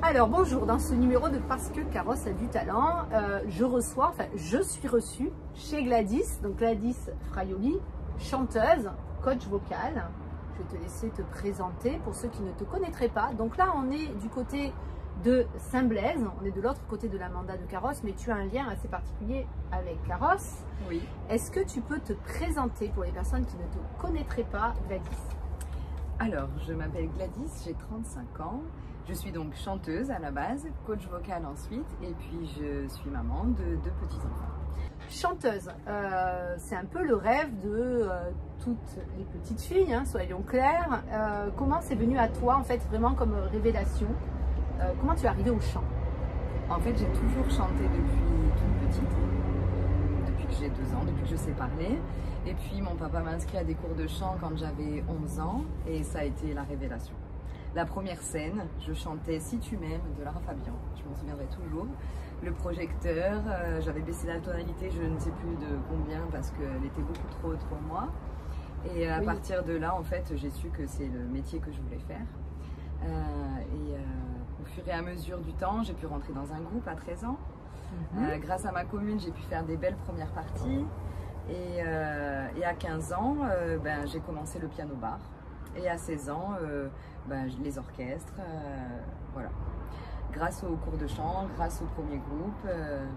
Alors bonjour, dans ce numéro de Parce que Carrosse a du talent, je suis reçue chez Gladys, donc Gladys Fraioli, chanteuse, coach vocal. Je vais te laisser te présenter pour ceux qui ne te connaîtraient pas. Donc là on est du côté de Saint-Blaise, on est de l'autre côté de la Manda de Carrosse, mais tu as un lien assez particulier avec Carrosse. Oui. Est-ce que tu peux te présenter pour les personnes qui ne te connaîtraient pas, Gladys? Alors, je m'appelle Gladys, j'ai 35 ans. Je suis donc chanteuse à la base, coach vocal ensuite, et puis je suis maman de 2 petits-enfants. Chanteuse, c'est un peu le rêve de toutes les petites filles, hein, soyons clairs. Comment c'est venu à toi, en fait, vraiment comme révélation? Comment tu es arrivée au chant? En fait, j'ai toujours chanté depuis toute petite, depuis que j'ai 2 ans, depuis que je sais parler. Et puis, mon papa m'a inscrit à des cours de chant quand j'avais 11 ans, et ça a été la révélation. La première scène, je chantais Si tu m'aimes de Lara Fabian, je m'en souviendrai toujours. Le projecteur, j'avais baissé la tonalité, je ne sais plus de combien parce qu'elle était beaucoup trop haute pour moi. Et à partir de là, en fait, j'ai su que c'est le métier que je voulais faire. Au fur et à mesure du temps, j'ai pu rentrer dans un groupe à 13 ans. Grâce à ma commune, j'ai pu faire des belles premières parties. Et à 15 ans, j'ai commencé le piano-bar. Et à 16 ans, les orchestres, voilà. Grâce aux cours de chant, grâce au premier groupe,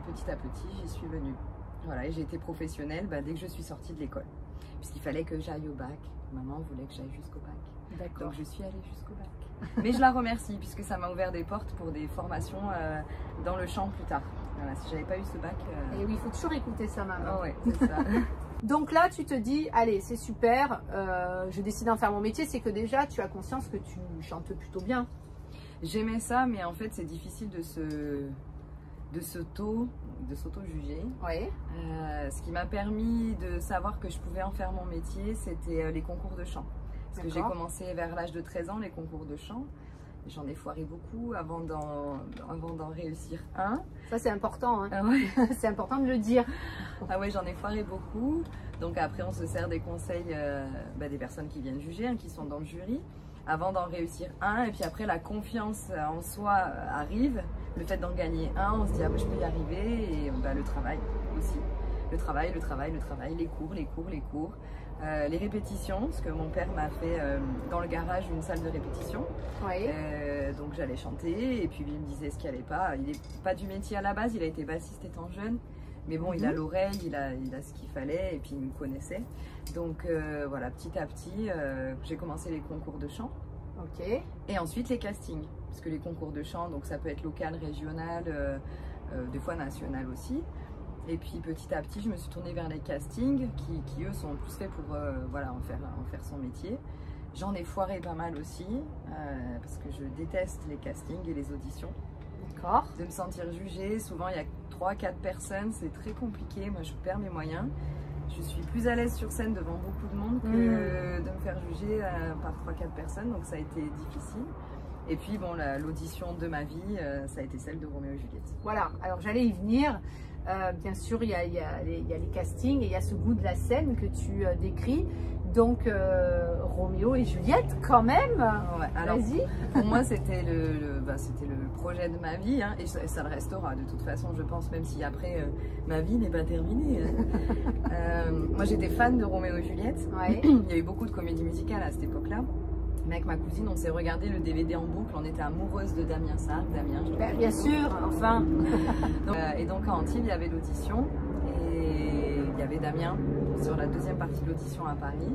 petit à petit, j'y suis venue. Voilà, et j'ai été professionnelle dès que je suis sortie de l'école. Puisqu'il fallait que j'aille au bac. Maman voulait que j'aille jusqu'au bac. Donc je suis allée jusqu'au bac. Mais je la remercie puisque ça m'a ouvert des portes pour des formations dans le chant plus tard. Voilà, si j'avais pas eu ce bac... Et oui, il faut toujours écouter sa maman. Oh ouais, c'est ça. Donc là, tu te dis, allez, c'est super, je décide d'en faire mon métier. C'est que déjà, tu as conscience que tu chantes plutôt bien. J'aimais ça, mais en fait, c'est difficile de s'auto-juger. Oui. Ce qui m'a permis de savoir que je pouvais en faire mon métier, c'était les concours de chant. Parce que j'ai commencé vers l'âge de 13 ans, les concours de chant. J'en ai foiré beaucoup avant d'en réussir un. Ça, c'est important. Hein. Ah ouais. C'est important de le dire. Ah ouais, j'en ai foiré beaucoup. Donc après, on se sert des conseils des personnes qui viennent juger, qui sont dans le jury, avant d'en réussir un. Et puis après, la confiance en soi arrive. Le fait d'en gagner un, on se dit, je peux y arriver. Et le travail aussi. Le travail, les cours. Les répétitions, parce que mon père m'a fait dans le garage une salle de répétition. Oui. Donc j'allais chanter et puis lui il me disait ce qui allait pas. Il n'est pas du métier à la base, il a été bassiste étant jeune. Mais bon, il a l'oreille, il a ce qu'il fallait et puis il me connaissait. Donc voilà, petit à petit, j'ai commencé les concours de chant. Ok. Et ensuite les castings. Parce que les concours de chant, donc ça peut être local, régional, des fois national aussi. Et puis petit à petit, je me suis tournée vers les castings qui eux sont plus faits pour en faire son métier. J'en ai foiré pas mal aussi parce que je déteste les castings et les auditions. D'accord. De me sentir jugée, souvent il y a 3-4 personnes, c'est très compliqué, moi je perds mes moyens. Je suis plus à l'aise sur scène devant beaucoup de monde que de me faire juger par 3-4 personnes, donc ça a été difficile. Et puis bon, l'audition de ma vie, ça a été celle de Roméo et Juliette. Voilà, alors j'allais y venir. Bien sûr, il y a les castings et il y a ce goût de la scène que tu décris. Donc, Roméo et Juliette, quand même. Ouais, alors, vas-y. Pour moi, c'était le projet de ma vie, et ça le restera. De toute façon, je pense, même si après, ma vie n'est pas terminée. Moi, j'étais fan de Roméo et Juliette. Ouais. Il y a eu beaucoup de comédies musicales à cette époque-là. Mais avec ma cousine, on s'est regardé le DVD en boucle, on était amoureuse de Damien Sargue. Bien sûr, enfin. Et donc à Antibes, il y avait l'audition et il y avait Damien sur la deuxième partie de l'audition à Paris.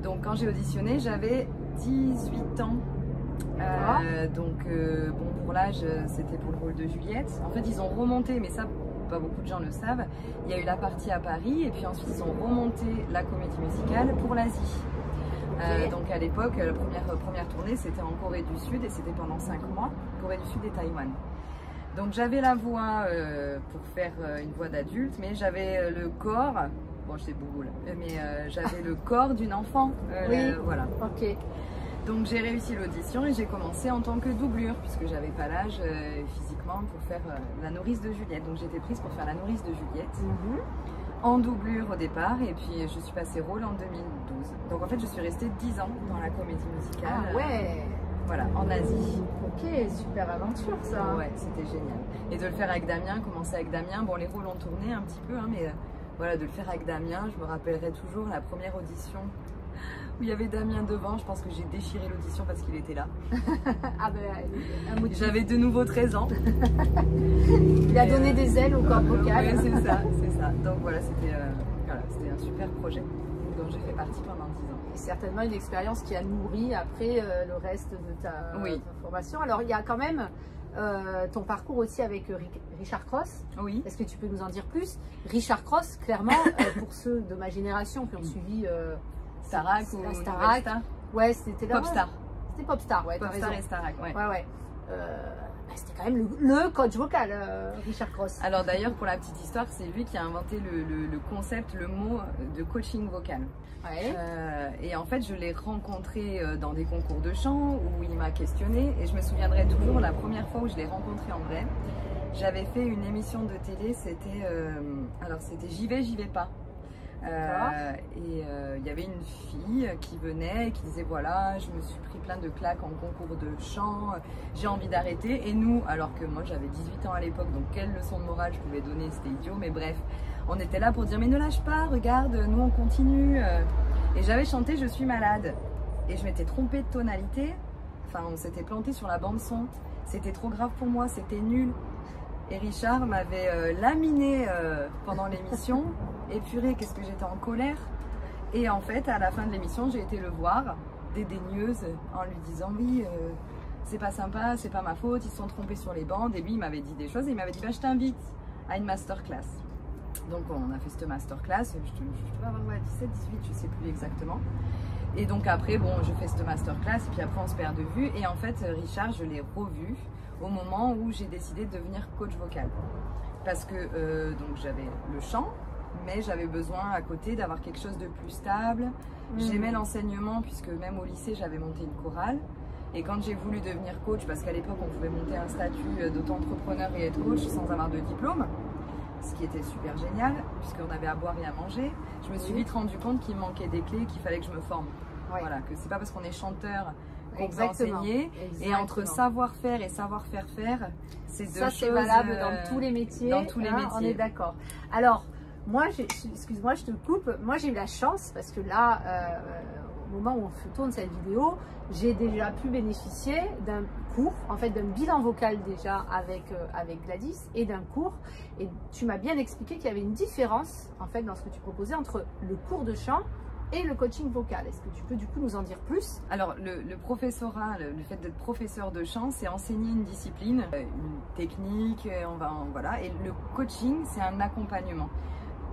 Donc quand j'ai auditionné, j'avais 18 ans. Pour l'âge, c'était pour le rôle de Juliette. En fait, ils ont remonté, mais ça, pas beaucoup de gens le savent. Il y a eu la partie à Paris et puis ensuite, ils ont remonté la comédie musicale pour l'Asie. Donc à l'époque, la première tournée, c'était en Corée du Sud et c'était pendant 5 mois, Corée du Sud et Taïwan. Donc j'avais la voix pour faire une voix d'adulte, mais j'avais le corps, bon je sais beaucoup là, mais j'avais le corps d'une enfant. Oui, voilà. Ok. Donc j'ai réussi l'audition et j'ai commencé en tant que doublure, puisque j'avais pas l'âge physiquement pour faire la nourrice de Juliette. Donc j'étais prise pour faire la nourrice de Juliette. En doublure au départ et puis je suis passée rôle en 2012. Donc en fait je suis restée 10 ans dans la comédie musicale. Ah ouais. voilà, en Asie. Ok, super aventure ça. Ouais, c'était génial. Et de le faire avec Damien, commencer avec Damien, bon les rôles ont tourné un petit peu, hein, mais voilà, de le faire avec Damien, je me rappellerai toujours la première audition où il y avait Damien devant, je pense que j'ai déchiré l'audition parce qu'il était là. Ah ben, j'avais de nouveau 13 ans. Il a donné des ailes au corps vocal. Oui, c'est ça, c'est ça. Donc voilà, c'était un super projet dont j'ai fait partie pendant 10 ans. Et certainement une expérience qui a nourri après le reste de ta formation. Alors il y a quand même ton parcours aussi avec Richard Cross. Oui. Est-ce que tu peux nous en dire plus? Richard Cross, clairement, pour ceux de ma génération qui ont suivi Starac ou Starac. Ouais, c'était là. Popstar. C'était Popstar, ouais. Popstar et Starac, ouais. Ouais. C'était quand même le coach vocal, Richard Cross. Alors d'ailleurs, pour la petite histoire, c'est lui qui a inventé le concept, le mot de coaching vocal. Ouais. Et en fait, je l'ai rencontré dans des concours de chant où il m'a questionné. Et je me souviendrai toujours la première fois où je l'ai rencontré en vrai. J'avais fait une émission de télé, c'était J'y vais pas. Il y avait une fille qui venait et qui disait voilà, je me suis pris plein de claques en concours de chant, j'ai envie d'arrêter. Et nous, alors que moi j'avais 18 ans à l'époque, donc quelle leçon de morale je pouvais donner, c'était idiot, mais bref, on était là pour dire mais ne lâche pas, regarde, nous on continue. Et j'avais chanté Je suis malade et je m'étais trompée de tonalité, enfin on s'était planté sur la bande son, c'était trop grave pour moi, c'était nul. Et Richard m'avait laminé pendant l'émission. Et purée, qu'est-ce que j'étais en colère. Et en fait, à la fin de l'émission, j'ai été le voir, dédaigneuse, en lui disant oui, c'est pas sympa, c'est pas ma faute, ils se sont trompés sur les bandes. Et lui, il m'avait dit des choses et il m'avait dit bah, je t'invite à une masterclass. Donc on a fait cette masterclass, je dois avoir 17, 18, je sais plus exactement. Et donc après, bon, je fais cette masterclass et puis après on se perd de vue. Et en fait, Richard, je l'ai revu au moment où j'ai décidé de devenir coach vocal. Parce que donc j'avais le chant, mais j'avais besoin à côté d'avoir quelque chose de plus stable. J'aimais l'enseignement puisque même au lycée, j'avais monté une chorale. Et quand j'ai voulu devenir coach, parce qu'à l'époque, on pouvait monter un statut d'auto-entrepreneur et être coach sans avoir de diplôme, ce qui était super génial, puisqu'on avait à boire et à manger, je me suis vite rendu compte qu'il me manquait des clés, qu'il fallait que je me forme. Ouais. Voilà, que c'est pas parce qu'on est chanteur qu'on peut enseigner. Et entre savoir-faire et savoir-faire faire, c'est deux choses. Ça, c'est valable dans tous les métiers. Dans tous les métiers. On est d'accord. Alors, moi, excuse-moi, je te coupe. Moi, j'ai eu la chance parce que là, au moment où on tourne cette vidéo, j'ai déjà pu bénéficier d'un cours, en fait d'un bilan vocal déjà avec Gladys et d'un cours. Et tu m'as bien expliqué qu'il y avait une différence en fait dans ce que tu proposais entre le cours de chant et le coaching vocal. Est-ce que tu peux du coup nous en dire plus? Alors le professorat, le fait d'être professeur de chant, c'est enseigner une discipline, une technique, voilà. Et le coaching, c'est un accompagnement.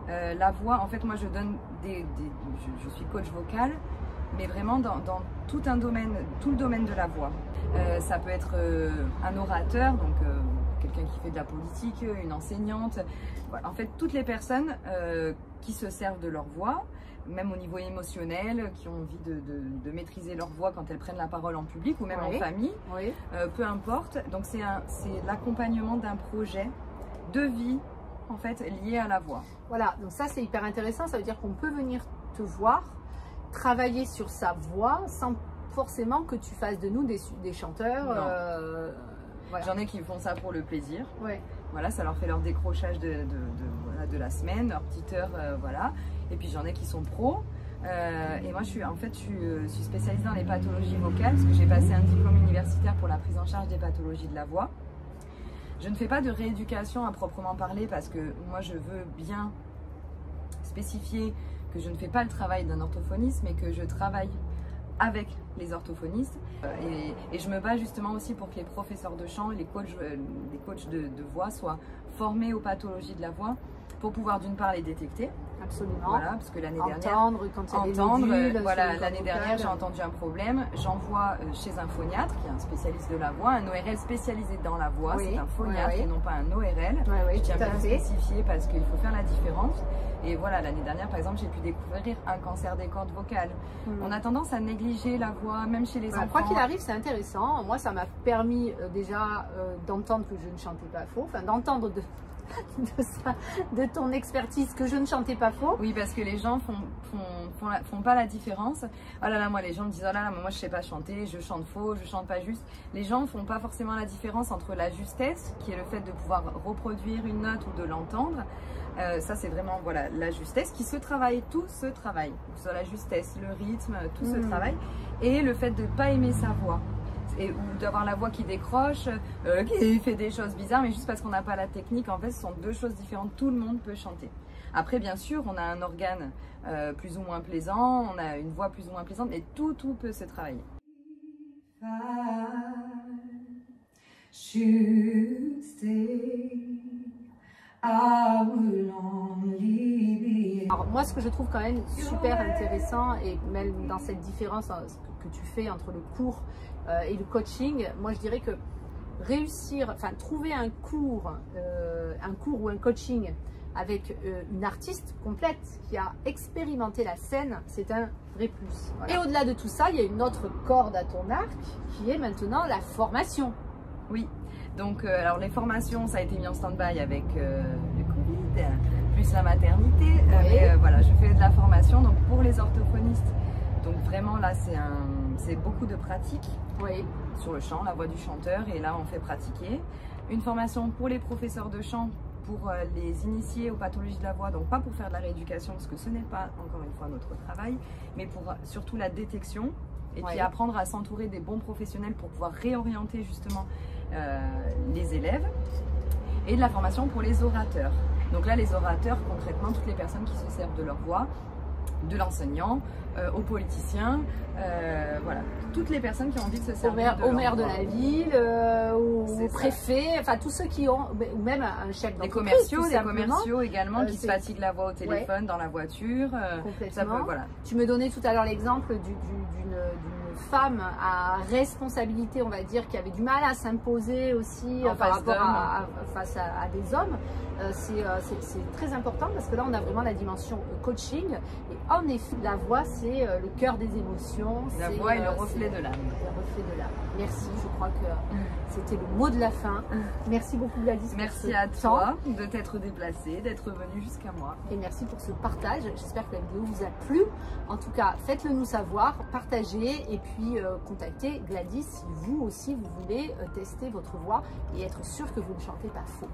La voix, en fait moi je donne je suis coach vocal, mais vraiment dans tout un domaine, tout le domaine de la voix. Ça peut être un orateur, donc quelqu'un qui fait de la politique, une enseignante, voilà. En fait toutes les personnes qui se servent de leur voix, même au niveau émotionnel, qui ont envie de maîtriser leur voix quand elles prennent la parole en public ou même en famille, peu importe. Donc c'est l'accompagnement d'un projet de vie en fait lié à la voix. Voilà, donc ça c'est hyper intéressant, ça veut dire qu'on peut venir te voir, travailler sur sa voix sans forcément que tu fasses de nous des chanteurs. Voilà. J'en ai qui font ça pour le plaisir. Ouais. Voilà, ça leur fait leur décrochage de la semaine, leur petite heure, voilà. Et puis j'en ai qui sont pros. Et moi, je suis spécialisée dans les pathologies vocales parce que j'ai passé un diplôme universitaire pour la prise en charge des pathologies de la voix. Je ne fais pas de rééducation à proprement parler parce que moi, je veux bien spécifier que je ne fais pas le travail d'un orthophoniste, mais que je travaille avec les orthophonistes. Et je me bats justement aussi pour que les professeurs de chant, les coachs de voix soient formés aux pathologies de la voix pour pouvoir d'une part les détecter. Absolument. Voilà, parce que l'année dernière, l'année dernière j'ai entendu un problème. J'envoie chez un phoniatre qui est un spécialiste de la voix, un ORL spécialisé dans la voix. C'est un phoniatre et non pas un ORL. Je tiens bien à spécifier parce qu'il faut faire la différence. Et voilà, l'année dernière, par exemple, j'ai pu découvrir un cancer des cordes vocales. On a tendance à négliger la voix, même chez les enfants. Quoi qu'il arrive, c'est intéressant. Moi, ça m'a permis déjà d'entendre que je ne chantais pas faux, enfin d'entendre de ton expertise que je ne chantais pas faux. Oui, parce que les gens font pas la différence. Oh là là, moi les gens me disent oh là là, moi je sais pas chanter, je chante faux, je chante pas juste. Les gens font pas forcément la différence entre la justesse, qui est le fait de pouvoir reproduire une note ou de l'entendre. Ça c'est vraiment voilà la justesse qui se travaille, tout se travaille. Que ce soit la justesse, le rythme, tout se travaille. Et le fait de ne pas aimer sa voix. Ou d'avoir la voix qui décroche, qui fait des choses bizarres, mais juste parce qu'on n'a pas la technique, en fait ce sont deux choses différentes, tout le monde peut chanter. Après bien sûr on a un organe plus ou moins plaisant, on a une voix plus ou moins plaisante, mais tout peut se travailler. Alors moi ce que je trouve quand même super intéressant, et même dans cette différence que tu fais entre le cours et le coaching, moi je dirais que réussir, enfin trouver un cours ou un coaching avec une artiste complète qui a expérimenté la scène, c'est un vrai plus. Voilà. Et au-delà de tout ça, il y a une autre corde à ton arc qui est maintenant la formation. Oui, donc alors les formations, ça a été mis en stand-by avec le Covid, plus la maternité, mais voilà, je fais de la formation donc pour les orthophonistes. Donc vraiment là, c'est beaucoup de pratique sur le chant, la voix du chanteur, et là on fait pratiquer. Une formation pour les professeurs de chant, pour les initier aux pathologies de la voix, donc pas pour faire de la rééducation, parce que ce n'est pas encore une fois notre travail, mais pour surtout la détection, et puis apprendre à s'entourer des bons professionnels pour pouvoir réorienter justement les élèves. Et de la formation pour les orateurs. Donc là les orateurs, concrètement toutes les personnes qui se servent de leur voix, de l'enseignant, aux politiciens, voilà, toutes les personnes qui ont envie de se servir au maire de la ville, au préfet, enfin tous ceux qui ont, ou même un chef d'entreprise. Les commerciaux également qui se fatiguent la voix au téléphone, dans la voiture. Complètement. Ça peut, voilà. Tu me donnais tout à l'heure l'exemple d'une femme à responsabilité, on va dire, qui avait du mal à s'imposer aussi par rapport face à des hommes. C'est très important parce que là on a vraiment la dimension coaching, et en effet la voix c'est le cœur des émotions, la voix est le reflet de l'âme. Merci, je crois que c'était le mot de la fin. Merci beaucoup Gladys. Merci à toi de t'être déplacée, d'être venue jusqu'à moi, et merci pour ce partage. J'espère que la vidéo vous a plu. En tout cas, faites-le nous savoir, partagez, et puis contactez Gladys si vous aussi vous voulez tester votre voix et être sûr que vous ne chantez pas faux.